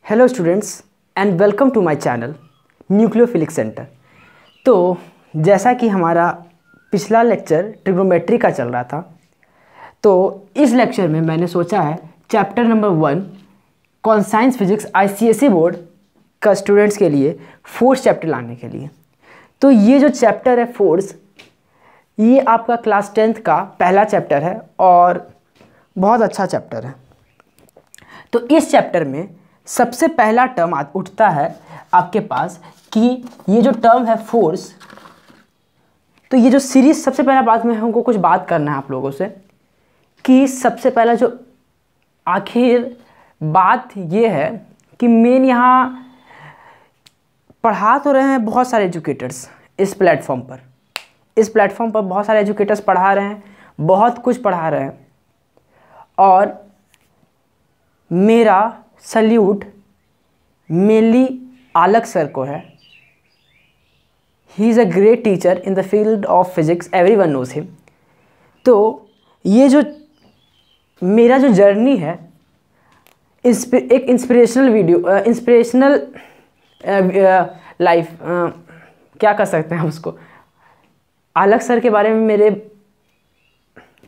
Hello students and welcome to my channel nucleophilics center. तो जैसा कि हमारा पिछला लेक्चर ट्रिग्नोमेट्री का चल रहा था, तो इस लेक्चर में मैंने सोचा है chapter number 1 conscience physics ICSE board का स्टूडेंट्स के लिए फोर्स चैप्टर लाने के लिए। तो ये जो चैप्टर है फोर्स, ये आपका क्लास 10th का पहला चैप्टर है और बहुत अच्छा चैप्टर है। तो इस चैप्टर में सबसे पहला टर्म उठता है आपके पास कि ये जो टर्म है फोर्स। तो ये जो सीरीज सबसे पहला बात में हमको कुछ बात करना है आप लोगों से कि सबसे पहला जो आखिर बात ये है कि मेन यहाँ पढ़ा तो रहे हैं बहुत सारे एजुकेटर्स इस प्लेटफॉर्म पर बहुत सारे एजुकेटर्स पढ़ा रहे हैं, बहुत कुछ पढ़ा रहे हैं और मेरा सल्यूट मेनली आलक सर को है। He is a great teacher in the field of physics, everyone knows him. तो ये जो मेरा जो जर्नी है एक इंस्पिरेशनल वीडियो, इंस्पिरेशनल लाइफ क्या कर सकते हैं हम उसको। आलक सर के बारे में मेरे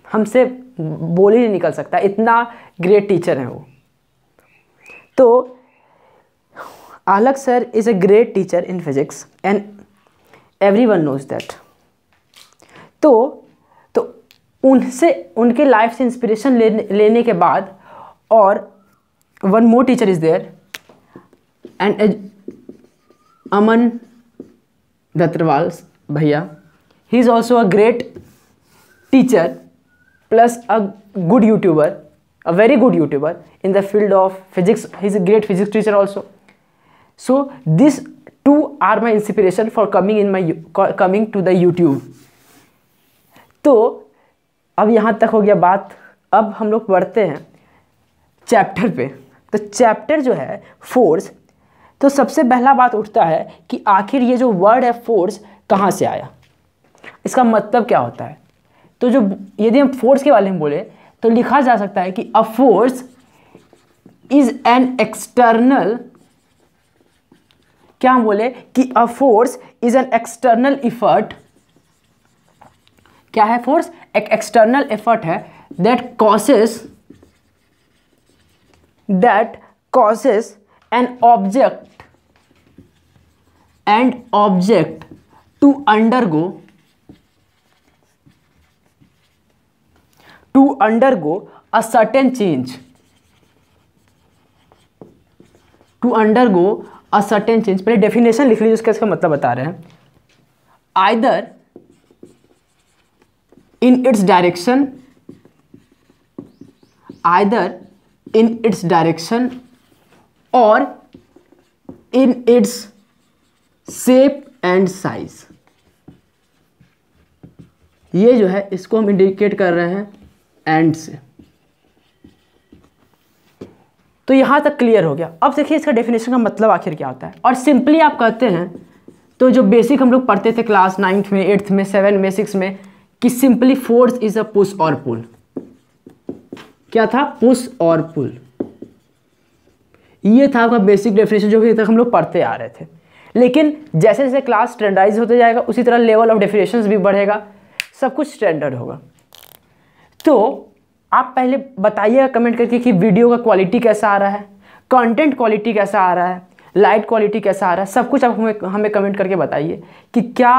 हमसे बोल ही नहीं निकल सकता, इतना ग्रेट टीचर हैं वो। तो Alak sir is a great teacher in physics and everyone knows that. तो उनके लाइफ से इंस्पिरेशन लेने के बाद और one more teacher is there and Aman Dattarwal भैया। He is also a great teacher plus a good youtuber, a very good YouTuber in the field of physics. He's a great physics teacher also. So these two are my inspiration for coming to the YouTube. तो अब यहाँ तक हो गया बात। अब हम लोग बढ़ते हैं चैप्टर पे। तो चैप्टर जो है फोर्स, तो सबसे पहला बात उठता है कि आखिर ये जो वर्ड है फोर्स कहाँ से आया, इसका मतलब क्या होता है। तो जो यदि हम फोर्स के बारे में बोले तो लिखा जा सकता है कि a force is an external, क्या हम बोले कि a force is an external effort. क्या है फोर्स? एक एक्सटर्नल एफर्ट है that causes an object to undergo a certain change. पहले डेफिनेशन लिख लीजिए, उसका इसका मतलब बता रहे हैं। Either in its direction or in its shape and size। ये जो है इसको हम इंडिकेट कर रहे हैं एंड से। तो यहां तक क्लियर हो गया। अब देखिए इसका डेफिनेशन का मतलब आखिर क्या होता है। और सिंपली आप कहते हैं तो जो बेसिक हम लोग पढ़ते थे क्लास 9th में, 8th में, 7 में, 6 में कि simply force is a push और पुल। क्या था? पुश और पुल। ये था आपका बेसिक डेफिनेशन जो कि तक हम लोग पढ़ते आ रहे थे। लेकिन जैसे जैसे क्लास स्टैंडर्डाइज होते जाएगा उसी तरह लेवल ऑफ डेफिनेशंस भी बढ़ेगा, सब कुछ स्टैंडर्ड होगा। तो आप पहले बताइएगा कमेंट करके कि वीडियो का क्वालिटी कैसा आ रहा है, कंटेंट क्वालिटी कैसा आ रहा है, लाइट क्वालिटी कैसा आ रहा है। सब कुछ आप हमें कमेंट करके बताइए कि क्या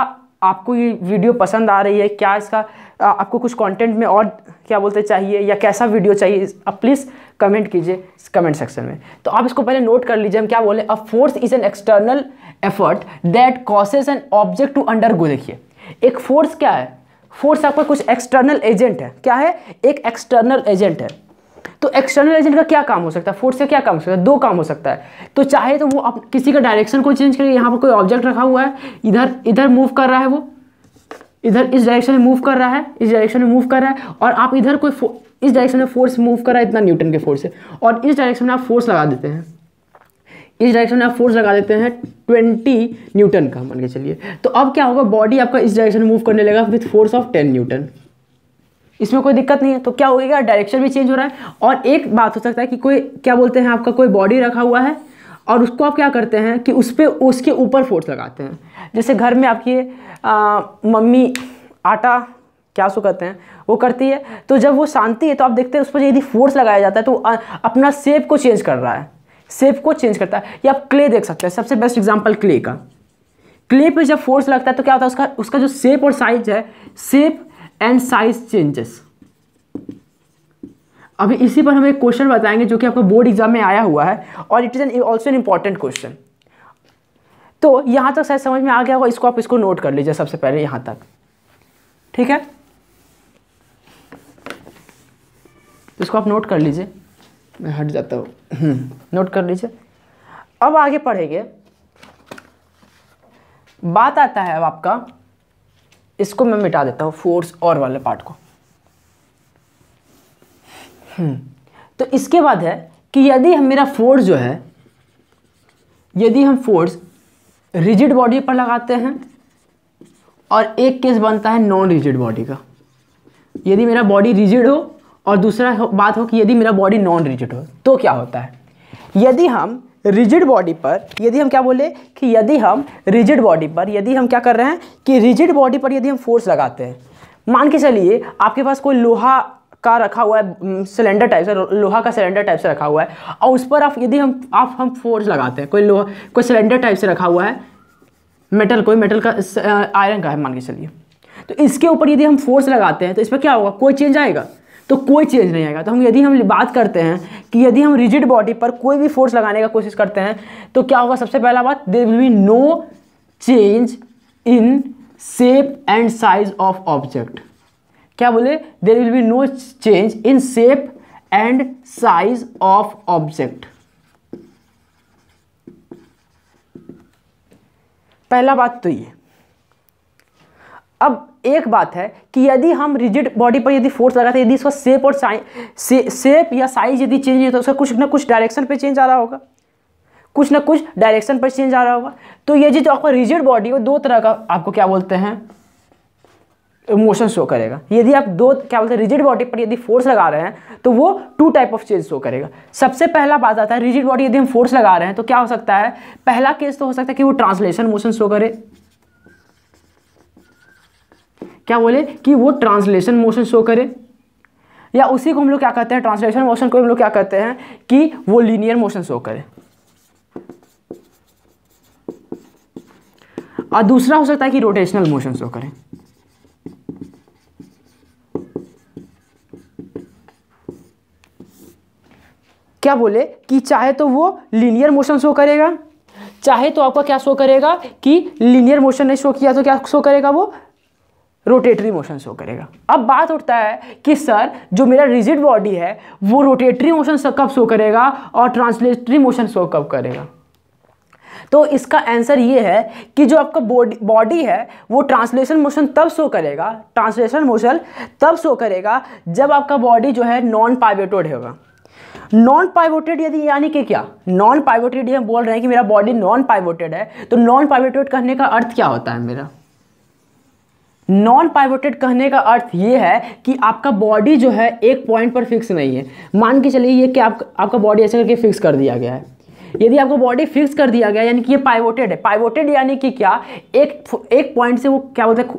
आपको ये वीडियो पसंद आ रही है, क्या इसका आपको कुछ कंटेंट में और क्या बोलते चाहिए या कैसा वीडियो चाहिए। आप प्लीज़ कमेंट कीजिए कमेंट सेक्शन में। तो आप इसको पहले नोट कर लीजिए। हम क्या बोले? A force is an external effort that causes an object to undergo. देखिए एक फोर्स क्या है? फोर्स आपका कुछ एक्सटर्नल एजेंट है। क्या है? एक एक्सटर्नल एजेंट है। तो एक्सटर्नल एजेंट का क्या काम हो सकता है? फोर्स से क्या काम हो सकता है? दो काम हो सकता है। तो चाहे तो वो आप किसी का डायरेक्शन को चेंज करिए। यहाँ पर कोई ऑब्जेक्ट रखा हुआ है, इधर मूव कर रहा है, वो इधर इस डायरेक्शन में मूव कर रहा है, इस डायरेक्शन में मूव कर रहा है, और आप इधर कोई इस डायरेक्शन में फोर्स मूव कर रहा है, इतना न्यूटन के फोर्स है, और इस डायरेक्शन में आप फोर्स लगा देते हैं, इस डायरेक्शन में आप फोर्स लगा देते हैं 20 न्यूटन का मान के चलिए। तो अब क्या होगा? बॉडी आपका इस डायरेक्शन में मूव करने लगेगा विथ फोर्स ऑफ 10 न्यूटन। इसमें कोई दिक्कत नहीं है। तो क्या होगा? डायरेक्शन भी चेंज हो रहा है। और एक बात हो सकता है कि कोई क्या बोलते हैं आपका कोई बॉडी रखा हुआ है और उसको आप क्या करते हैं कि उस पर उसके ऊपर फोर्स लगाते हैं। जैसे घर में आपकी मम्मी आटा क्या सो कहते हैं वो करती है, तो जब वो सानती है तो आप देखते हैं उस पर यदि फोर्स लगाया जाता है तो अपना शेप को चेंज कर रहा है, शेप को चेंज करता है। या आप क्ले देख सकते हैं, सबसे बेस्ट एग्जांपल क्ले का। क्ले पे जब फोर्स लगता है तो क्या होता है, उसका जो शेप और साइज है, शेप एंड साइज चेंजेस। अभी इसी पर हम एक क्वेश्चन बताएंगे जो कि आपका बोर्ड एग्जाम में आया हुआ है और it is also an important question. तो यहाँ तक शायद समझ में आ गया होगा, इसको आप इसको नोट कर लीजिए सबसे पहले यहाँ तक, ठीक है। इसको आप नोट कर लीजिए, मैं हट जाता हूँ, नोट कर लीजिए। अब आगे पढ़ेंगे, बात आता है अब आपका, इसको मैं मिटा देता हूँ फोर्स और वाले पार्ट को। तो इसके बाद है कि यदि हम मेरा फोर्स जो है, यदि हम फोर्स रिजिड बॉडी पर लगाते हैं और एक केस बनता है नॉन रिजिड बॉडी का। यदि मेरा बॉडी रिजिड हो और दूसरा बात हो कि यदि मेरा बॉडी नॉन रिजिड हो तो क्या होता है। यदि हम रिजिड बॉडी पर, यदि हम क्या बोले कि यदि हम रिजिड बॉडी पर, यदि हम क्या कर रहे हैं कि रिजिड बॉडी पर यदि हम फोर्स लगाते हैं, मान के चलिए आपके पास कोई लोहा का रखा हुआ है, सिलेंडर टाइप से, लोहा का सिलेंडर टाइप से रखा हुआ है और उस पर आप यदि हम फोर्स लगाते हैं, कोई लोहा, कोई सिलेंडर टाइप से रखा हुआ है, मेटल, कोई मेटल का, आयरन का है मान के चलिए, तो इसके ऊपर यदि हम फोर्स लगाते हैं तो इस पर क्या होगा, कोई चेंज आएगा? तो कोई चेंज नहीं आएगा। तो यदि हम बात करते हैं कि यदि हम रिजिड बॉडी पर कोई भी फोर्स लगाने का कोशिश करते हैं तो क्या होगा, सबसे पहला बात, there will be no change in shape and size of object. क्या बोले, there will be no change in shape and size of object. पहला बात तो ये। अब एक बात है कि यदि हम रिजिड बॉडी पर यदि फोर्स लगाते हैं, यदि इसका शेप और शेप या साइज यदि चेंज है तो उसका कुछ ना कुछ डायरेक्शन पे चेंज आ रहा होगा, कुछ ना कुछ डायरेक्शन पर चेंज आ रहा होगा। तो ये जो आपका रिजिड बॉडी है दो तरह का आपको क्या बोलते हैं, मोशन शो करेगा। यदि आप दो क्या बोलते हैं, रिजिड बॉडी पर यदि फोर्स लगा रहे हैं तो वो two type of change show करेगा। सबसे पहला बात आता है, रिजिड बॉडी यदि हम फोर्स लगा रहे हैं तो क्या हो सकता है, पहला केस तो हो सकता है कि वो ट्रांसलेशन मोशन शो करे। क्या बोले कि वो ट्रांसलेशन मोशन शो करे, या उसी को हम लोग क्या कहते हैं, ट्रांसलेशन मोशन को हम लोग क्या कहते हैं कि वो लीनियर मोशन शो करे। और दूसरा हो सकता है कि रोटेशनल मोशन शो करे। क्या बोले कि चाहे तो वो लीनियर मोशन शो करेगा, चाहे तो आपका क्या शो करेगा कि लीनियर मोशन ने शो किया तो क्या शो करेगा, वो रोटेटरी मोशन शो करेगा। अब बात उठता है कि सर जो मेरा रिजिड बॉडी है वो रोटेटरी मोशन कब शो करेगा और ट्रांसलेटरी मोशन शो कब करेगा। तो इसका आंसर ये है कि जो आपका बॉडी है वो ट्रांसलेशन मोशन तब शो करेगा, ट्रांसलेशन मोशन तब शो करेगा जब आपका बॉडी जो है नॉन पाइवोटेड होगा। नॉन पाइवोटेड यदि यानी कि क्या, नॉन पाइवोटेड हम बोल रहे हैं कि मेरा बॉडी नॉन पाइवोटेड है, तो नॉन पाइवोटेड कहने का अर्थ क्या होता है, मेरा नॉन पाइवोटेड कहने का अर्थ ये है कि आपका बॉडी जो है एक पॉइंट पर फिक्स नहीं है। मान के चलिए ये कि आपका बॉडी ऐसे करके फिक्स कर दिया गया है। यदि आपको बॉडी फिक्स कर दिया गया यानी कि ये पाइवोटेड है। पाइवोटेड यानी कि क्या, एक पॉइंट से वो क्या बोलते हैं,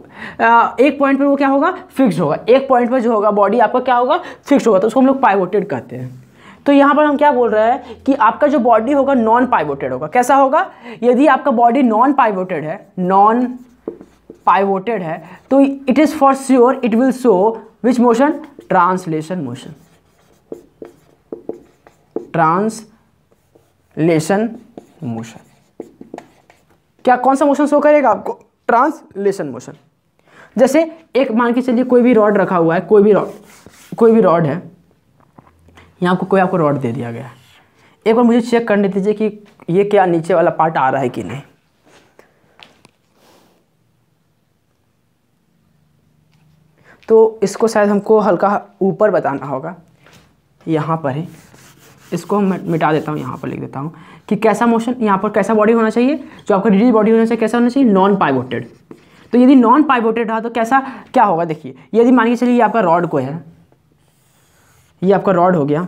एक पॉइंट पर वो क्या होगा, फिक्स होगा। एक पॉइंट पर जो होगा बॉडी आपका क्या होगा, फिक्स होगा, तो उसको हम लोग पाइवोटेड कहते हैं। तो यहाँ पर हम क्या बोल रहे हैं कि आपका जो बॉडी होगा नॉन पाइवोटेड होगा। कैसा होगा, यदि आपका बॉडी नॉन पाइवोटेड है, नॉन पाइवोटेड है, तो it is for sure it will show which motion, translation motion, translation motion. क्या कौन सा मोशन शो करेगा आपको, ट्रांसलेशन मोशन। जैसे एक मान के चलिए कोई भी रॉड रखा हुआ है, कोई भी रॉड है, यहाँ आपको आपको रॉड दे दिया गया है। एक बार मुझे चेक करने दीजिए कि ये क्या नीचे वाला पार्ट आ रहा है कि नहीं। तो इसको शायद हमको हल्का ऊपर बताना होगा, यहाँ पर ही इसको हम मिटा देता हूँ, यहाँ पर लिख देता हूँ कि कैसा मोशन, यहाँ पर कैसा बॉडी होना चाहिए, जो आपका रिजिड बॉडी होना चाहिए, कैसा होना चाहिए, नॉन पाइवोटेड। तो यदि नॉन पाइवोटेड रहा तो कैसा क्या होगा, देखिए यदि मान के चलिए ये आपका रॉड को है, ये आपका रॉड हो गया,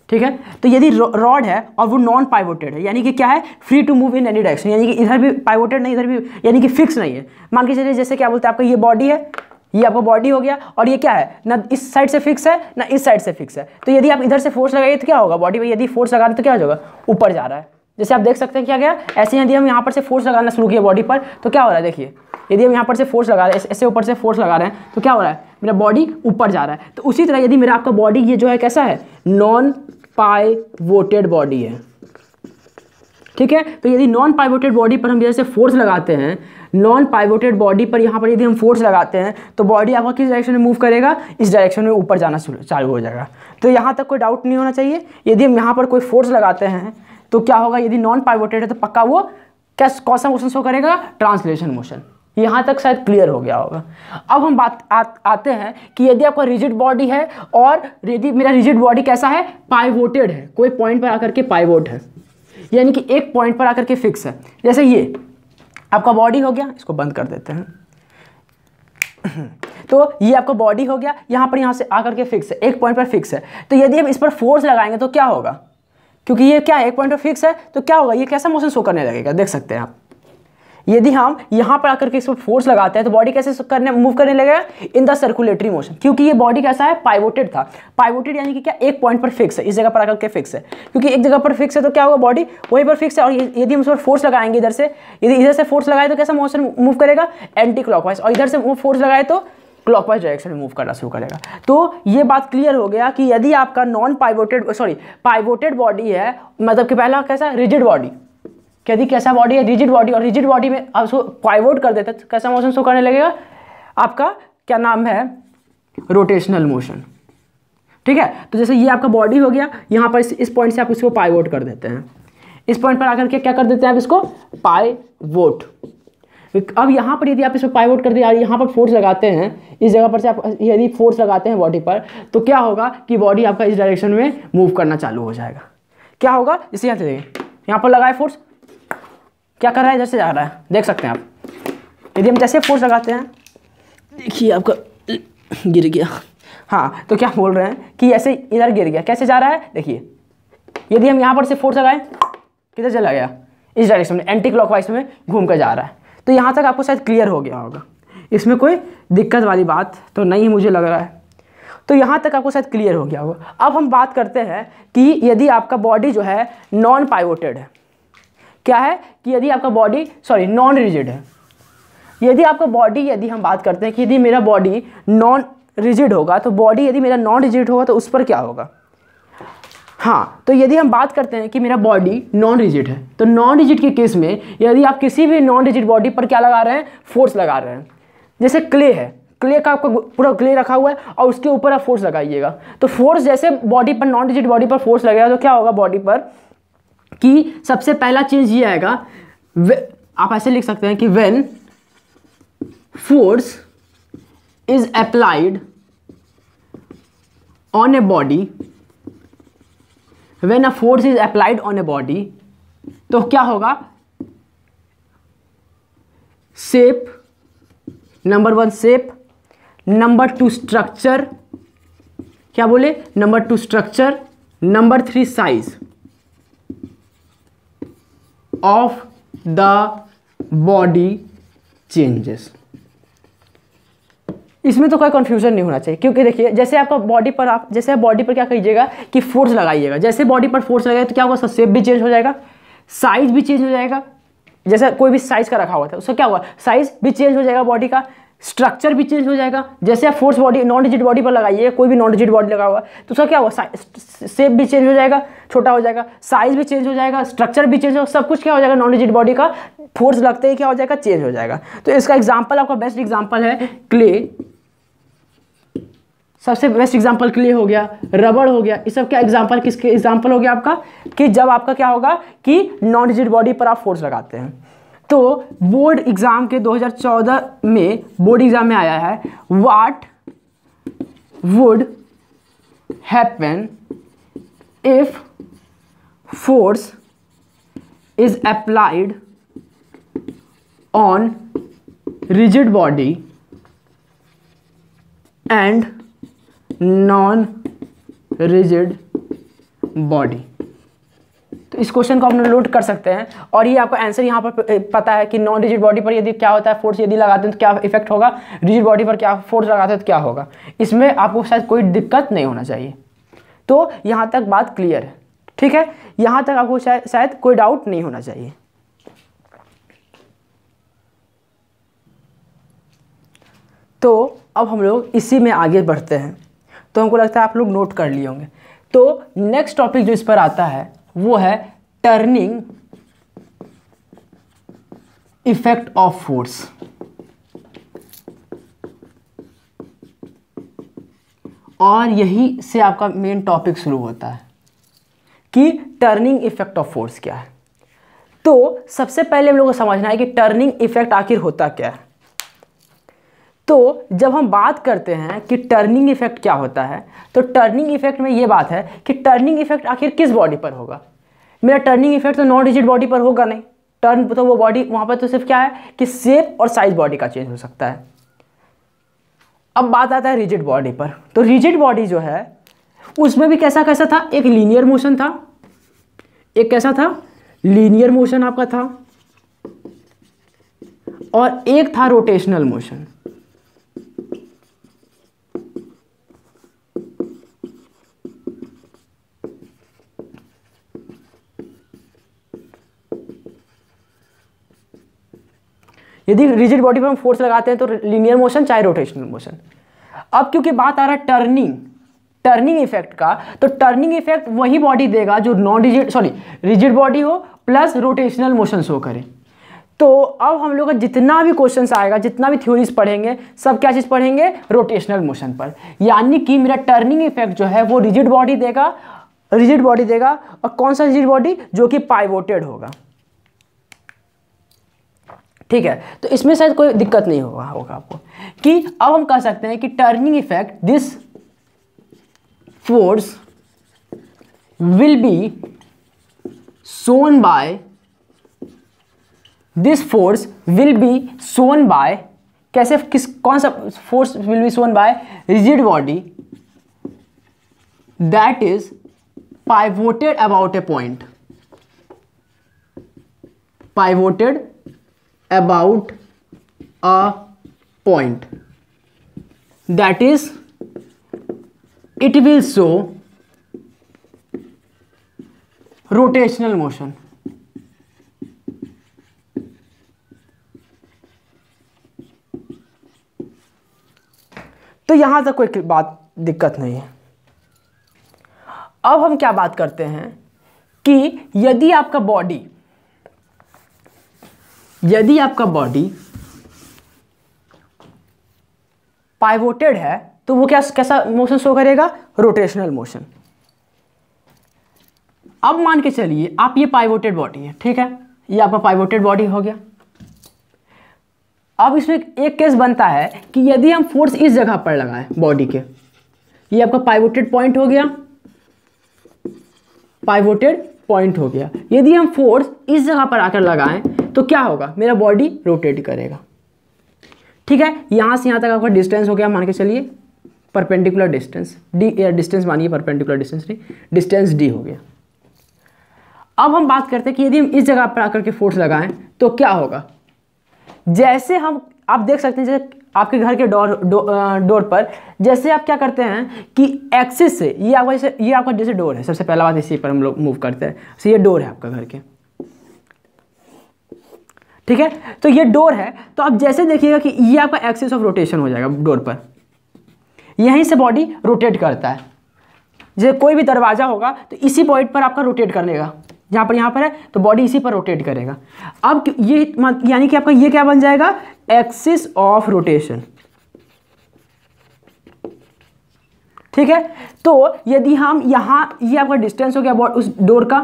ठीक है। तो यदि रॉड है और वो नॉन पाइवोटेड है, यानी कि क्या है, free to move in any direction, यानी कि इधर भी पाइवोटेड नहीं, इधर भी, यानी कि फिक्स नहीं है। मान के चलिए जैसे क्या बोलते हैं, आपका ये बॉडी है, ये आपका बॉडी हो गया, और ये क्या है, ना इस साइड से फिक्स है ना इस साइड से फिक्स है। तो यदि आप इधर से फोर्स लगाइए तो क्या होगा, बॉडी पे यदि फोर्स लगा रहे तो क्या हो जाएगा, ऊपर जा रहा है। जैसे आप देख सकते हैं क्या गया, ऐसे यदि हम यहाँ पर से फोर्स लगाना शुरू किया बॉडी पर तो क्या हो रहा है, देखिए यदि हम यहाँ पर से फोर्स लगा रहे हैं, ऐसे ऊपर से फोर्स लगा रहे हैं तो क्या हो रहा है, मेरा बॉडी ऊपर जा रहा है। तो उसी तरह यदि मेरा आपका बॉडी ये जो है कैसा है, नॉन पाइवोटेड बॉडी है, ठीक है। तो यदि नॉन पाइवोटेड बॉडी पर हम जैसे फोर्स लगाते हैं, नॉन पाइवोटेड बॉडी पर यहाँ पर यदि हम फोर्स लगाते हैं तो बॉडी आपका किस डायरेक्शन में मूव करेगा, इस डायरेक्शन में ऊपर जाना चालू हो जाएगा। तो यहाँ तक कोई डाउट नहीं होना चाहिए। यदि हम यहाँ पर कोई फोर्स लगाते हैं तो क्या होगा, यदि नॉन पाइवोटेड है तो पक्का वो कौन सा मोशन शो करेगा, ट्रांसलेशन मोशन। यहाँ तक शायद क्लियर हो गया होगा। अब हम आते हैं कि यदि आपका रिजिड बॉडी है और यदि मेरा रिजिड बॉडी कैसा है, पाइवोटेड है, कोई पॉइंट पर आकर के पाइवोट है, यानी कि एक पॉइंट पर आकर के फिक्स है। जैसे ये आपका बॉडी हो गया, इसको बंद कर देते हैं। तो ये आपका बॉडी हो गया, यहाँ से आकर के फिक्स है, एक पॉइंट पर फिक्स है। तो यदि हम इस पर फोर्स लगाएंगे तो क्या होगा, क्योंकि ये क्या है, एक पॉइंट पर फिक्स है, तो क्या होगा, ये कैसा मोशन शो करने लगेगा, देख सकते हैं आप। यदि हम यहाँ पर आकर के इस पर फोर्स लगाते हैं तो बॉडी कैसे मूव करने लगेगा, इन द सर्कुलेटरी मोशन, क्योंकि ये बॉडी कैसा है, पाइवोटेड था। पाइवोटेड यानी कि क्या, एक पॉइंट पर फिक्स है, इस जगह पर आकर के फिक्स है। क्योंकि एक जगह पर फिक्स है तो क्या होगा, बॉडी वहीं पर फिक्स है। और यदि हम इस पर फोर्स लगाएंगे इधर से, यदि इधर से फोर्स लगाए तो कैसा मोशन मूव करेगा, एंटी क्लॉकवाइज, और इधर से फोर्स लगाए तो क्लॉकवाइज डायरेक्शन में मूव करना शुरू करेगा। तो ये बात क्लियर हो गया कि यदि आपका पाइवोटेड बॉडी है, मतलब कि पहला कैसा, रिजिड बॉडी, यदि कैसा बॉडी है, रिजिड बॉडी, और रिजिड बॉडी में आप उसको पाइवोट कर देते तो कैसा मोशन शो करने लगेगा, आपका क्या नाम है, रोटेशनल मोशन, ठीक है। तो जैसे ये आपका बॉडी हो गया, यहाँ पर इस पॉइंट से आप इसको पाइवोट कर देते हैं, इस पॉइंट पर आकर के क्या कर देते हैं आप इसको, पाइवोट। अब यहाँ पर यदि आप इसको पाइवोट कर दिए, यहाँ पर फोर्स लगाते हैं, इस जगह पर से आप यदि फोर्स लगाते हैं बॉडी पर, तो क्या होगा कि बॉडी आपका इस डायरेक्शन में मूव करना चालू हो जाएगा। क्या होगा, जैसे यहाँ से यहाँ पर लगाए फोर्स, क्या कर रहा है, इधर से जा रहा है, देख सकते हैं आप। यदि हम जैसे फोर्स लगाते हैं, देखिए आपका गिर गया, हाँ, तो क्या बोल रहे हैं कि ऐसे इधर गिर गया, कैसे जा रहा है, देखिए यदि हम यहाँ पर से फोर्स लगाएं, किधर चला गया, इस डायरेक्शन में, एंटी क्लॉकवाइज में घूम कर जा रहा है। तो यहाँ तक आपको शायद क्लियर हो गया होगा, इसमें कोई दिक्कत वाली बात तो नहीं मुझे लग रहा है। तो यहाँ तक आपको शायद क्लियर हो गया होगा। अब हम बात करते हैं कि यदि आपका बॉडी जो है नॉन पाइवोटेड है, क्या है कि यदि आपका बॉडी नॉन रिजिड है, यदि आपका बॉडी, यदि हम बात करते हैं कि यदि मेरा बॉडी नॉन रिजिड होगा, तो बॉडी यदि मेरा नॉन रिजिड होगा तो उस पर क्या होगा, हाँ, तो यदि हम बात करते हैं कि मेरा बॉडी नॉन रिजिड है, तो नॉन रिजिड के केस में यदि आप किसी भी नॉन रिजिड बॉडी पर क्या लगा रहे हैं, फोर्स लगा रहे हैं, जैसे क्ले है, क्ले का आपका पूरा क्ले रखा हुआ है और उसके ऊपर आप फोर्स लगाइएगा, तो फोर्स जैसे बॉडी पर, नॉन रिजिड बॉडी पर फोर्स लगेगा तो क्या होगा बॉडी पर, कि सबसे पहला चेंज ये आएगा, आप ऐसे लिख सकते हैं कि when force is applied on a body, when a force is applied on a body, तो क्या होगा, shape, number 1 shape, number 2 structure, क्या बोले, number 2 structure, number 3 size of the body changes. इसमें तो कोई कंफ्यूजन नहीं होना चाहिए, क्योंकि देखिए जैसे आपका बॉडी पर, आप जैसे आप बॉडी पर क्या कीजिएगा कि फोर्स लगाइएगा, जैसे बॉडी पर फोर्स लगाएगा तो क्या होगा, उसका शेप भी चेंज हो जाएगा, साइज भी चेंज हो जाएगा, जैसे कोई भी साइज का रखा हुआ था उसका क्या होगा, साइज भी चेंज हो जाएगा बॉडी का, स्ट्रक्चर भी चेंज हो जाएगा। जैसे आप force body non rigid body पर लगाइए, कोई भी नॉन रिजिड बॉडी लगा हुआ तो उसका क्या होगा, शेप भी चेंज हो जाएगा, छोटा हो जाएगा, साइज भी चेंज हो जाएगा, स्ट्रक्चर भी चेंज हो, सब कुछ क्या हो जाएगा, नॉन रिजिड बॉडी का फोर्स लगते ही क्या हो जाएगा, चेंज हो जाएगा। तो इसका एग्जाम्पल, आपका बेस्ट एग्जाम्पल है क्ले, सबसे बेस्ट एग्जांपल क्ले हो गया, रबड़ हो गया, इस सब क्या एग्जांपल, किसके एग्जांपल हो गया आपका, कि जब आपका क्या होगा कि नॉन रिजिड बॉडी पर आप फोर्स लगाते हैं। तो बोर्ड एग्जाम के 2014 में बोर्ड एग्जाम में आया है, what would happen if force is applied on rigid body and non-rigid body. तो इस क्वेश्चन को आप नोट कर सकते हैं और ये आपका आंसर यहाँ पर पता है कि नॉन रिजिड बॉडी पर यदि क्या होता है, फोर्स यदि लगाते हैं तो क्या इफेक्ट होगा, रिजिड बॉडी पर क्या फोर्स लगाते हैं तो क्या होगा। इसमें आपको शायद कोई दिक्कत नहीं होना चाहिए। तो यहाँ तक बात क्लियर है, ठीक है, यहाँ तक आपको शायद कोई डाउट नहीं होना चाहिए। तो अब हम लोग इसी में आगे बढ़ते हैं। तो हमको लगता है आप लोग नोट कर लिए होंगे। तो नेक्स्ट टॉपिक जो इस पर आता है वो है टर्निंग इफेक्ट ऑफ फोर्स। और यही से आपका मेन टॉपिक शुरू होता है कि टर्निंग इफेक्ट ऑफ फोर्स क्या है। तो सबसे पहले हम लोग को समझना है कि टर्निंग इफेक्ट आखिर होता क्या है। तो जब हम बात करते हैं कि टर्निंग इफेक्ट क्या होता है, तो टर्निंग इफेक्ट में ये बात है कि टर्निंग इफेक्ट आखिर किस बॉडी पर होगा। मेरा टर्निंग इफेक्ट तो नॉन रिजिड बॉडी पर होगा नहीं, टर्न तो वो बॉडी वहाँ पर तो सिर्फ क्या है कि शेप और साइज बॉडी का चेंज हो सकता है। अब बात आता है रिजिड बॉडी पर। तो रिजिड बॉडी जो है उसमें भी कैसा कैसा था, एक लीनियर मोशन था, एक कैसा था, लीनियर मोशन आपका था, और एक था रोटेशनल मोशन। यदि रिजिड बॉडी पर हम फोर्स लगाते हैं तो लीनियर मोशन चाहे रोटेशनल मोशन। अब क्योंकि बात आ रहा है टर्निंग इफेक्ट का, तो टर्निंग इफेक्ट वही बॉडी देगा जो रिजिड बॉडी हो प्लस रोटेशनल मोशन शो करे। तो अब हम लोग का जितना भी क्वेश्चंस आएगा, जितना भी थ्योरीज पढ़ेंगे, सब क्या चीज़ पढ़ेंगे, रोटेशनल मोशन पर। यानी कि मेरा टर्निंग इफेक्ट जो है वो रिजिड बॉडी देगा, और कौन सा रिजिड बॉडी, जो कि पाइवोटेड होगा। ठीक है, तो इसमें शायद कोई दिक्कत नहीं होगा आपको कि अब हम कह सकते हैं कि turning effect this force will be shown by कैसे, कौन सा force will be shown by rigid body that is pivoted about a point, that is it will show rotational motion। तो यहां तक कोई बात दिक्कत नहीं है। अब हम क्या बात करते हैं कि यदि आपका बॉडी पाइवोटेड है तो वो कैसा मोशन शो करेगा, रोटेशनल मोशन। अब मान के चलिए आप ये पाइवोटेड बॉडी है, ठीक है, ये आपका पाइवोटेड बॉडी हो गया। अब इसमें एक केस बनता है कि यदि हम फोर्स इस जगह पर लगाएं बॉडी के, ये आपका पाइवोटेड पॉइंट हो गया, यदि हम फोर्स इस जगह पर आकर लगाएं तो क्या होगा, मेरा बॉडी रोटेट करेगा। ठीक है, यहां से यहां तक आपका डिस्टेंस हो गया, मान के चलिए परपेंडिकुलर डिस्टेंस डी, डिस्टेंस मानिए परपेंडिकुलर डिस्टेंस नहीं, डिस्टेंस डी हो गया। अब हम बात करते हैं कि यदि हम इस जगह पर आकर के फोर्स लगाएं तो क्या होगा। जैसे आप देख सकते हैं, जैसे आपके घर के डोर पर जैसे आप क्या करते हैं कि एक्सिस से ये आपका जैसे डोर है, सबसे पहला बात इसी पर हम लोग मूव करते हैं। तो ये डोर है आपका घर के, ठीक है, तो ये डोर है। तो आप जैसे देखिएगा कि ये आपका एक्सिस ऑफ रोटेशन हो जाएगा डोर पर, यहीं से बॉडी रोटेट करता है। जैसे कोई भी दरवाजा होगा तो इसी पॉइंट पर आपका रोटेट करनेगा, यहाँ पर है तो बॉडी इसी पर रोटेट करेगा। अब ये यानी कि आपका ये क्या बन जाएगा, एक्सिस ऑफ रोटेशन। ठीक है, तो यदि हम यहाँ, ये आपका डिस्टेंस हो गया उस डोर का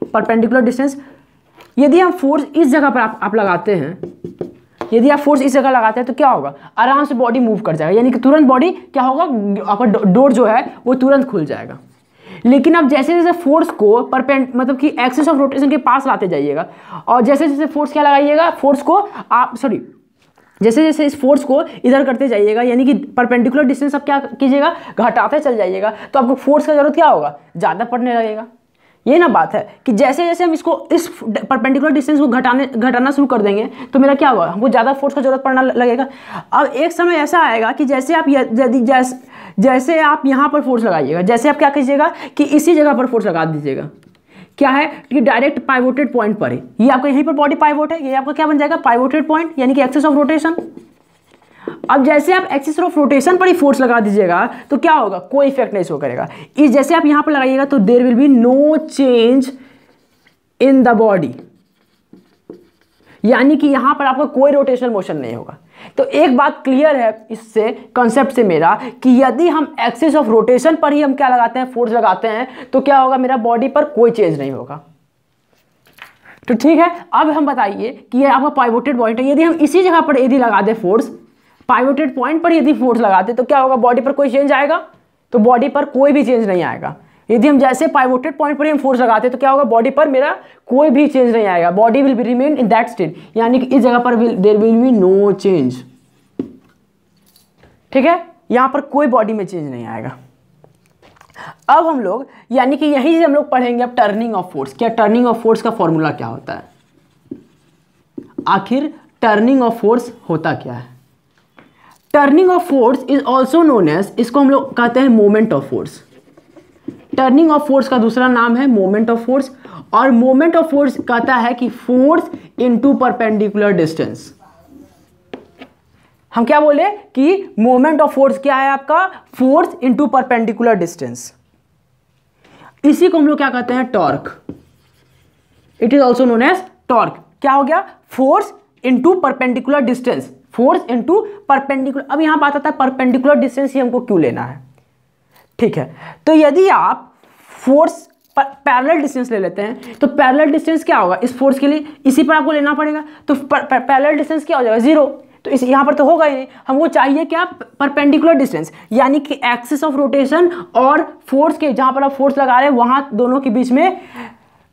परपेंडिकुलर डिस्टेंस, यदि हम फोर्स इस जगह पर आप लगाते हैं, यदि आप फोर्स इस जगह लगाते हैं तो क्या होगा, आराम से बॉडी मूव कर जाएगा, यानी कि तुरंत बॉडी क्या होगा, आपका डोर जो है वो तुरंत खुल जाएगा। लेकिन अब जैसे जैसे फोर्स को मतलब कि एक्सिस ऑफ रोटेशन के पास लाते जाइएगा, और जैसे जैसे फोर्स क्या लगाइएगा, फोर्स को आप जैसे जैसे इस फोर्स को इधर करते जाइएगा, यानी कि परपेंडिकुलर डिस्टेंस आप क्या कीजिएगा, घटाते चल जाइएगा, तो आपको फोर्स का जरूरत क्या होगा, ज़्यादा पड़ने लगेगा। ये ना बात है कि जैसे जैसे हम इसको इस परपेंडिकुलर डिस्टेंस को घटाना शुरू कर देंगे तो मेरा क्या होगा, हमको ज़्यादा फोर्स का जरूरत पड़ना लगेगा। अब एक समय ऐसा आएगा कि जैसे आप जैसे आप यहाँ पर फोर्स लगाइएगा, जैसे आप क्या कीजिएगा कि इसी जगह पर फोर्स लगा दीजिएगा, क्या है कि डायरेक्ट पाइवोटेड पॉइंट पर है, ये आपका यहीं पर बॉडी पाइवोट है, ये आपका क्या बन जाएगा, पाइवोटेड पॉइंट, यानी कि एक्सिस ऑफ रोटेशन। अब जैसे आप एक्सिस ऑफ रोटेशन पर ही फोर्स लगा दीजिएगा तो क्या होगा, कोई इफेक्ट नहीं शो करेगा। इस जैसे आप यहां पर लगाइएगा तो there will be no change in the body, यानी कि यहां पर आपका कोई रोटेशनल मोशन नहीं होगा। तो एक बात क्लियर है इससे कॉन्सेप्ट से मेरा, कि यदि हम एक्सिस ऑफ रोटेशन पर ही हम क्या लगाते हैं, फोर्स लगाते हैं, तो क्या होगा, मेरा बॉडी पर कोई चेंज नहीं होगा। तो ठीक है, अब हम बताइए कि ये आपका पाइवोटेड पॉइंट है, यदि हम इसी जगह पर यदि लगा दे फोर्स, पाइवोटेड पॉइंट पर यदि फोर्स लगाते तो क्या होगा, बॉडी पर कोई चेंज आएगा, तो बॉडी पर कोई भी चेंज नहीं आएगा। यदि हम जैसे पाइवोटेड पॉइंट पर ही हम फोर्स लगाते तो क्या होगा, बॉडी पर मेरा कोई भी चेंज नहीं आएगा, body will be remain in that state, यानी कि इस जगह पर there will be no change. ठीक है, यहां पर कोई बॉडी में चेंज नहीं आएगा। अब हम लोग यानी कि यहीं से हम लोग पढ़ेंगे अब टर्निंग ऑफ फोर्स। क्या टर्निंग ऑफ फोर्स का फॉर्मूला क्या होता है, आखिर टर्निंग ऑफ फोर्स होता क्या है। Turning of force is also known as, इसको हम लोग कहते हैं moment of force. Turning of force का दूसरा नाम है मोमेंट ऑफ फोर्स, और मोमेंट ऑफ फोर्स कहता है कि फोर्स इनटू परपेंडिकुलर डिस्टेंस। हम क्या बोले कि मोमेंट ऑफ फोर्स क्या है आपका, फोर्स इनटू परपेंडिकुलर डिस्टेंस। इसी को हम लोग क्या कहते हैं, torque. It is also known as torque. क्या हो गया, force into perpendicular distance, force into perpendicular. अब यहां बात आता है परपेंडिकुलर डिस्टेंस ही हमको क्यों लेना है। ठीक है, तो यदि आप फोर्स पैरेलल डिस्टेंस ले लेते हैं तो पैरेलल डिस्टेंस क्या होगा, इस फोर्स के लिए इसी पर आपको लेना पड़ेगा, तो पैरेलल डिस्टेंस क्या हो जाएगा, 0। तो इस यहाँ पर तो होगा ही नहीं, हमको चाहिए क्या, परपेंडिकुलर डिस्टेंस, यानी कि एक्सिस ऑफ रोटेशन और फोर्स के जहां पर आप फोर्स लगा रहे हैं वहां दोनों के बीच में,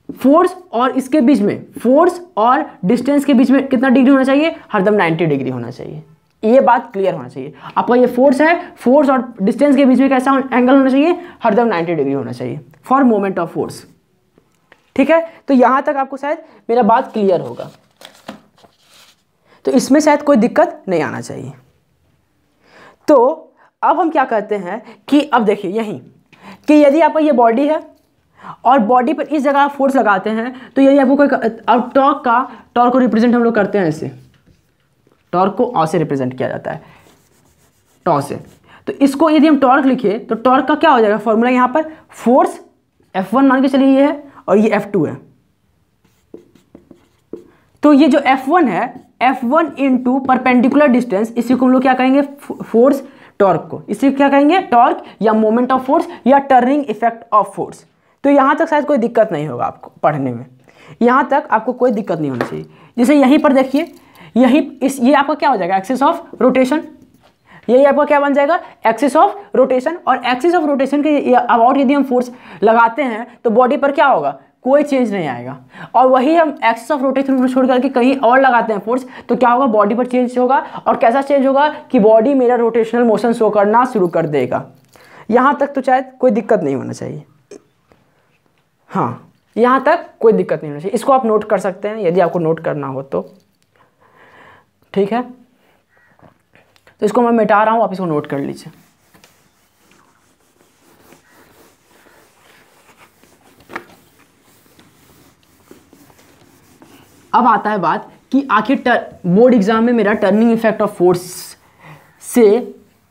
फोर्स और इसके बीच में, फोर्स और डिस्टेंस के बीच में कितना डिग्री होना चाहिए, हरदम 90 डिग्री होना चाहिए। ये बात क्लियर होना चाहिए आपका, ये फोर्स है, फोर्स और डिस्टेंस के बीच में कैसा एंगल होना चाहिए, हरदम 90 डिग्री होना चाहिए फॉर मोमेंट ऑफ फोर्स। ठीक है, तो यहां तक आपको शायद मेरा बात क्लियर होगा, तो इसमें शायद कोई दिक्कत नहीं आना चाहिए। तो अब हम क्या कहते हैं कि अब देखिए यहीं कि यदि आपका ये बॉडी है और बॉडी पर इस जगह फोर्स लगाते हैं, तो यदि आपको कोई, अब टॉर्क को रिप्रेजेंट हम लोग करते हैं ऐसे, टॉर्क को ऑ से रिप्रेजेंट किया जाता है, टॉ से। तो इसको यदि हम टॉर्क लिखे तो टॉर्क का क्या हो जाएगा फॉर्मूला, यहाँ पर फोर्स F1 मान के चलिए ये है और ये F2 है। तो ये जो F1 है, F1 इंटू परपेंडिकुलर डिस्टेंस, इसी को हम लोग क्या कहेंगे, फोर्स, टॉर्क को इसी क्या कहेंगे, टॉर्क या मोमेंट ऑफ फोर्स या टर्निंग इफेक्ट ऑफ फोर्स। तो यहाँ तक शायद कोई दिक्कत नहीं होगा आपको पढ़ने में, यहाँ तक आपको कोई दिक्कत नहीं होनी चाहिए। जैसे यहीं पर देखिए, ये आपका क्या हो जाएगा, एक्सिस ऑफ रोटेशन, यही आपका क्या बन जाएगा, एक्सिस ऑफ रोटेशन। और एक्सिस ऑफ रोटेशन के अबाउट यदि हम फोर्स लगाते हैं तो बॉडी पर क्या होगा, कोई चेंज नहीं आएगा। और वही हम एक्सिस ऑफ रोटेशन को छोड़ करके कहीं और लगाते हैं फोर्स, तो क्या होगा, बॉडी पर चेंज होगा। और कैसा चेंज होगा कि बॉडी मेरा रोटेशनल मोशन शो करना शुरू कर देगा। यहाँ तक तो शायद कोई दिक्कत नहीं होना चाहिए, हाँ यहाँ तक कोई दिक्कत नहीं होना चाहिए। इसको आप नोट कर सकते हैं यदि आपको नोट करना हो तो, ठीक है। तो इसको मैं मिटा रहा हूँ, आप इसको नोट कर लीजिए। अब आता है बात कि आखिर बोर्ड एग्जाम में मेरा टर्निंग इफेक्ट ऑफ फोर्स से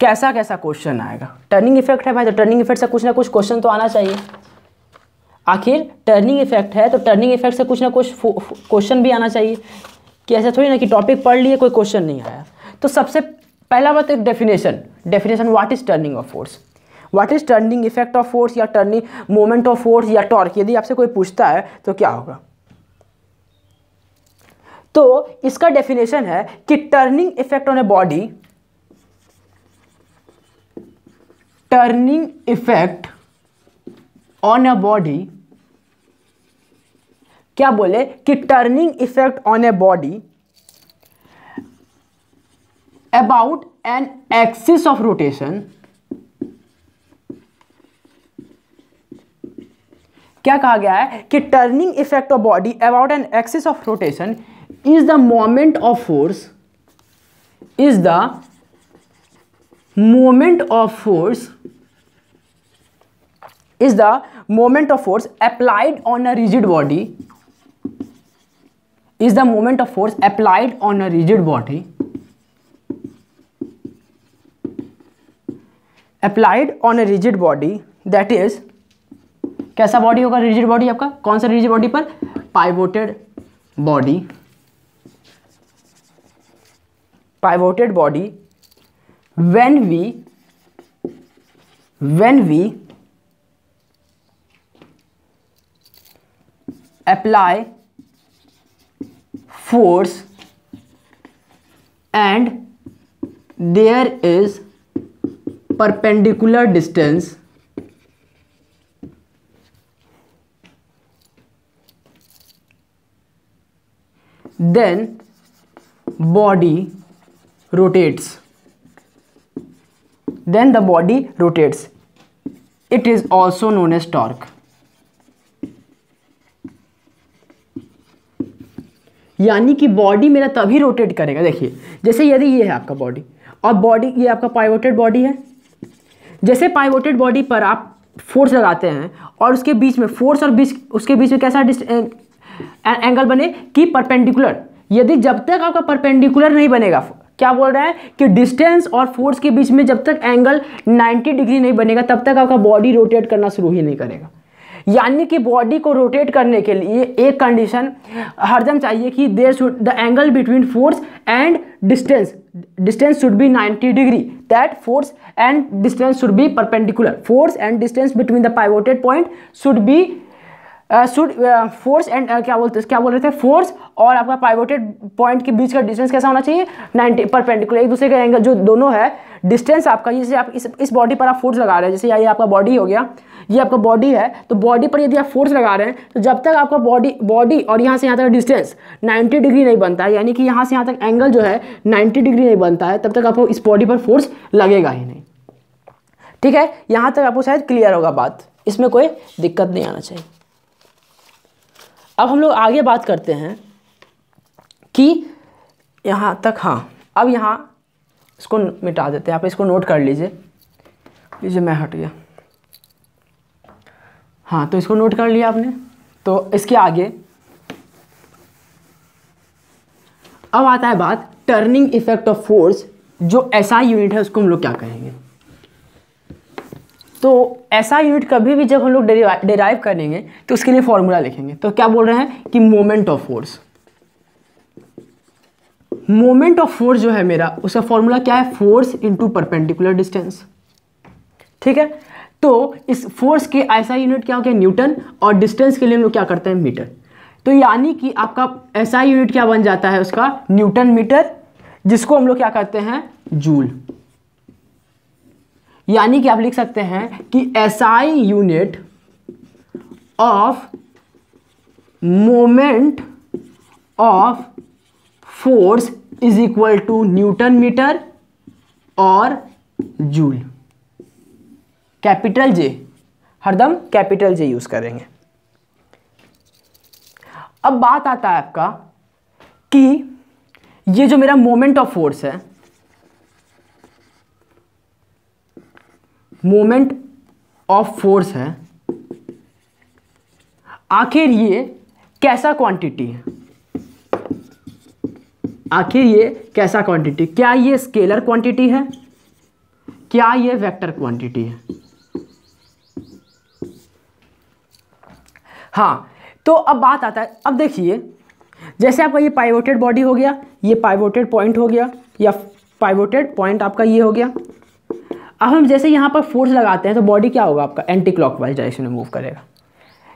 कैसा कैसा क्वेश्चन आएगा। टर्निंग इफेक्ट है भाई, तो टर्निंग इफेक्ट से कुछ ना कुछ क्वेश्चन तो आना चाहिए। आखिर टर्निंग इफेक्ट है तो टर्निंग इफेक्ट से कुछ ना कुछ क्वेश्चन भी आना चाहिए, कि ऐसा थोड़ी ना कि टॉपिक पढ़ लिए कोई क्वेश्चन नहीं आया। तो सबसे पहला बात एक definition what is turning of force, what is turning effect of force या टर्निंग मोमेंट ऑफ फोर्स या टॉर्क, यदि आपसे कोई पूछता है तो क्या होगा। तो इसका डेफिनेशन है कि turning effect on a body, turning effect on a body, क्या बोले कि turning effect on a body about an axis of rotation, क्या कहा गया है कि turning effect of body about an axis of rotation is the moment of force, is the moment of force, is the moment of force applied on a rigid body, is the moment of force applied on a rigid body, applied on a rigid body, that is, कैसा body होगा rigid body आपका, कौन सा rigid body पर, pivoted body, pivoted body, when we apply force and there is perpendicular distance, then body rotates, then the body rotates. It is also known as torque. यानी कि body मेरा तभी rotate करेगा, देखिए जैसे यदि ये है आपका बॉडी और बॉडी ये आपका पाइवोटेड बॉडी है, जैसे पाइवोटेड बॉडी पर आप फोर्स लगाते हैं और उसके बीच में फोर्स और उसके बीच में कैसा एंगल बने कि परपेंडिकुलर, यदि जब तक आपका परपेंडिकुलर नहीं बनेगा, क्या बोल रहा है कि डिस्टेंस और फोर्स के बीच में जब तक एंगल 90 डिग्री नहीं बनेगा तब तक आपका बॉडी रोटेट करना शुरू ही नहीं करेगा। यानी कि बॉडी को रोटेट करने के लिए एक कंडीशन हरदम चाहिए कि there should the angle between force and distance should be 90 degree, that force and distance should be perpendicular, force and distance between the pivoted point should be force and क्या बोल रहे थे, फोर्स और आपका pivoted point के बीच का distance कैसा होना चाहिए, 90 परपेंडिकुलर, एक दूसरे का एंगल जो दोनों है, डिस्टेंस आपका, जैसे आप इस बॉडी पर आप फोर्स लगा रहे हैं, जैसे ये आपका बॉडी हो गया, ये आपका बॉडी है, तो बॉडी पर यदि आप फोर्स लगा रहे हैं तो जब तक आपका बॉडी और यहाँ से यहाँ तक डिस्टेंस 90 डिग्री नहीं बनता है, यानी कि यहाँ से यहाँ तक एंगल जो है 90 डिग्री नहीं बनता है, तब तक आपको इस बॉडी पर फोर्स लगेगा ही नहीं। ठीक है, यहाँ तक आपको शायद क्लियर होगा बात, इसमें कोई दिक्कत नहीं आना चाहिए। अब हम लोग आगे बात करते हैं कि यहाँ तक, हाँ अब यहाँ इसको मिटा देते हैं, आप इसको नोट कर लीजिए मैं हट गया, हाँ तो इसको नोट कर लिया आपने। तो इसके आगे अब आता है बात टर्निंग इफेक्ट ऑफ फोर्स, जो एसआई यूनिट है उसको हम लोग क्या कहेंगे। तो एसआई यूनिट कभी भी जब हम लोग डिराइव करेंगे तो उसके लिए फॉर्मूला लिखेंगे, तो क्या बोल रहे हैं कि moment of force, moment of force जो है मेरा उसका फॉर्मूला क्या है, फोर्स इनटू परपेंडिकुलर डिस्टेंस। ठीक है, तो इस फोर्स के एसआई यूनिट क्या हो गया, न्यूटन, और डिस्टेंस के लिए हम लोग क्या करते हैं, मीटर। तो यानी कि आपका एसआई यूनिट क्या बन जाता है उसका, न्यूटन मीटर, जिसको हम लोग क्या करते हैं, जूल। यानी कि आप लिख सकते हैं कि SI unit of moment of force is equal to newton metre और जूल। कैपिटल जे, हरदम कैपिटल जे यूज करेंगे। अब बात आता है आपका कि ये जो मेरा मोमेंट ऑफ फोर्स है, मोमेंट ऑफ फोर्स है, आखिर ये कैसा क्वांटिटी है, आखिर ये कैसा क्वांटिटी, क्या ये स्केलर क्वांटिटी है, क्या ये वेक्टर क्वांटिटी है। हाँ, तो अब बात आता है, अब देखिए जैसे आपका ये पाइवोटेड बॉडी हो गया, ये पाइवोटेड पॉइंट हो गया, या पाइवोटेड पॉइंट आपका ये हो गया। अब हम जैसे यहाँ पर फोर्स लगाते हैं तो बॉडी क्या होगा आपका, एंटी क्लॉकवाइज डायरेक्शन में मूव करेगा।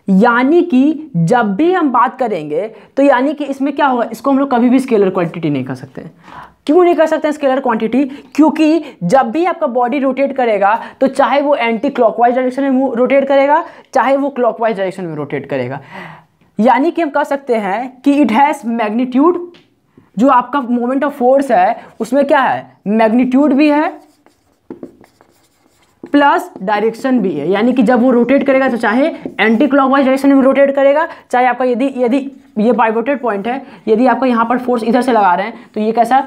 यानी कि जब भी हम बात करेंगे तो यानी कि इसमें क्या होगा, इसको हम लोग कभी भी स्केलर क्वांटिटी नहीं कर सकते हैं। क्यों नहीं कर सकते हैं स्केलर क्वांटिटी, क्योंकि जब भी आपका बॉडी रोटेट करेगा तो चाहे वो एंटी क्लॉकवाइज डायरेक्शन में रोटेट करेगा, चाहे वो क्लॉकवाइज डायरेक्शन में रोटेट करेगा। यानी कि हम कह सकते हैं कि इट हैज़ मैग्नीट्यूड जो आपका मोमेंट ऑफ फोर्स है उसमें क्या है, मैग्नीट्यूड भी है प्लस डायरेक्शन भी है, यानी कि जब वो रोटेट करेगा तो चाहे एंटी क्लॉकवाइज डायरेक्शन में रोटेट करेगा, चाहे आपका यदि यदि ये पाइवोटेड पॉइंट है, यदि आपका यहाँ पर फोर्स इधर से लगा रहे हैं तो ये कैसा,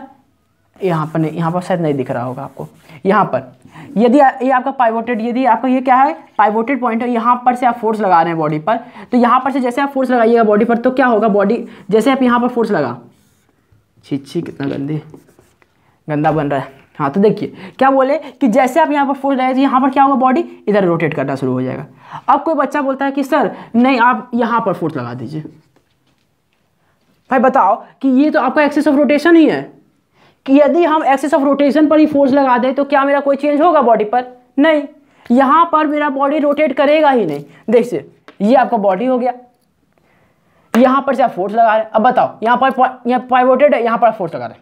यहाँ पर नहीं, यहाँ पर शायद नहीं दिख रहा होगा आपको, यहाँ पर यदि ये आपका पाइवोटेड, यदि आपका ये क्या है पाइवोटेड पॉइंट है, यहाँ पर से आप फोर्स लगा रहे हैं बॉडी पर, तो यहाँ पर से जैसे आप फोर्स लगाइएगा बॉडी पर तो क्या होगा, बॉडी जैसे आप यहाँ पर फोर्स लगा, छी कितना गंदा बन रहा है। हाँ तो देखिए क्या बोले कि जैसे आप यहाँ पर फोर्स लगाए तो यहाँ पर क्या होगा, बॉडी इधर रोटेट करना शुरू हो जाएगा। अब कोई बच्चा बोलता है कि सर नहीं आप यहाँ पर फोर्स लगा दीजिए, भाई बताओ कि ये तो आपका एक्सिस ऑफ रोटेशन ही है, कि यदि हम एक्सिस ऑफ रोटेशन पर ही फोर्स लगा दें तो क्या मेरा कोई चेंज होगा बॉडी पर, नहीं, यहाँ पर मेरा बॉडी रोटेट करेगा ही नहीं। देखिए ये आपका बॉडी हो गया, यहाँ पर से आप फोर्स लगा रहे हैं, अब बताओ यहाँ पाइवोटेड है, यहाँ पर फोर्स लगा रहे हैं,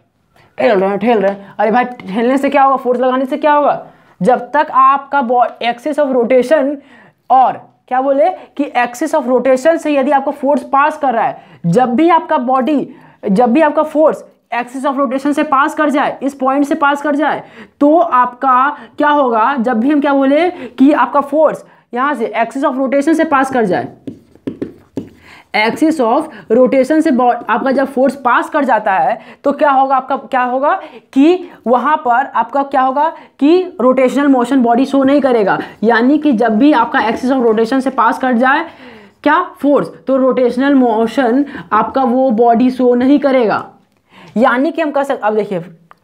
ठेल रहे हैं, अरे भाई ठेलने से क्या होगा, फोर्स लगाने से क्या होगा, जब तक आपका एक्सिस ऑफ रोटेशन और क्या बोले कि एक्सिस ऑफ रोटेशन से यदि आपका फोर्स पास कर रहा है, जब भी आपका फोर्स एक्सिस ऑफ रोटेशन से पास कर जाए, इस पॉइंट से पास कर जाए, तो आपका क्या होगा, जब भी हम क्या बोले कि आपका फोर्स यहाँ से एक्सिस ऑफ रोटेशन से पास कर जाए, एक्सिस ऑफ रोटेशन से आपका जब फोर्स पास कर जाता है तो क्या होगा, आपका क्या होगा कि वहाँ पर आपका क्या होगा कि रोटेशनल मोशन बॉडी शो नहीं करेगा, यानी कि जब भी आपका एक्सिस ऑफ रोटेशन से पास कर जाए क्या फोर्स, तो रोटेशनल मोशन आपका वो बॉडी शो नहीं करेगा। यानी कि हम कह सकते, अब देखिए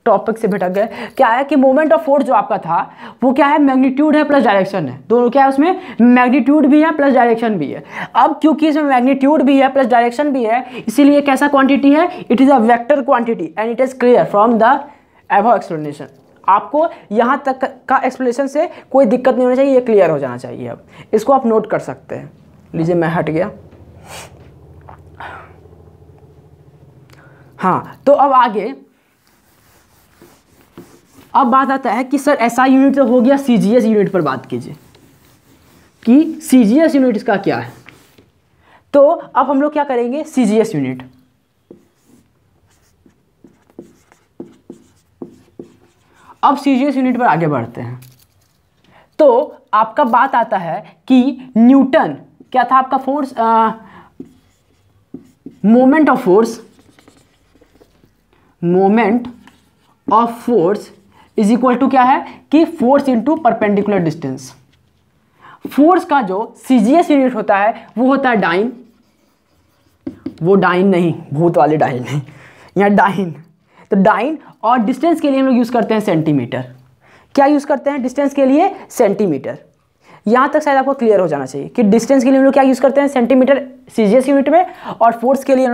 टॉपिक से भटक गए, क्या है कि मोमेंट ऑफ फोर्स जो आपका था वो क्या है, मैग्नीट्यूड है प्लस डायरेक्शन है, दोनों क्या है उसमें, मैग्नीट्यूड भी है प्लस डायरेक्शन भी है। अब क्योंकि इसमें मैग्नीट्यूड भी है प्लस डायरेक्शन भी है, इसीलिए कैसा क्वांटिटी है, it is a vector quantity and it is clear from the above explanation. आपको यहाँ तक का एक्सप्लेनेशन से कोई दिक्कत नहीं होना चाहिए, ये क्लियर हो जाना चाहिए। अब इसको आप नोट कर सकते हैं। लीजिए मैं हट गया। हाँ तो अब आगे अब बात आता है कि सर एसआई यूनिट तो हो गया, सीजीएस यूनिट पर बात कीजिए कि सीजीएस यूनिट इसका क्या है। तो अब हम लोग क्या करेंगे, सीजीएस यूनिट, अब सीजीएस यूनिट पर आगे बढ़ते हैं। तो आपका बात आता है कि न्यूटन क्या था आपका force, moment of force is equal to क्या है कि फोर्स इनटू परपेंडिकुलर डिस्टेंस। फोर्स का जो सीजीएस यूनिट होता है वो होता है डाइन, वो डाइन नहीं, भूत वाले डाइन नहीं, यहाँ डाइन। तो डाइन, और डिस्टेंस के लिए हम लोग यूज करते हैं सेंटीमीटर। क्या यूज करते हैं डिस्टेंस के लिए, सेंटीमीटर। यहाँ तक शायद आपको क्लियर हो जाना चाहिए कि डिस्टेंस के लिए हम लोग क्या यूज करते हैं, सेंटीमीटर सीजीएस यूनिट में, और फोर्स के लिए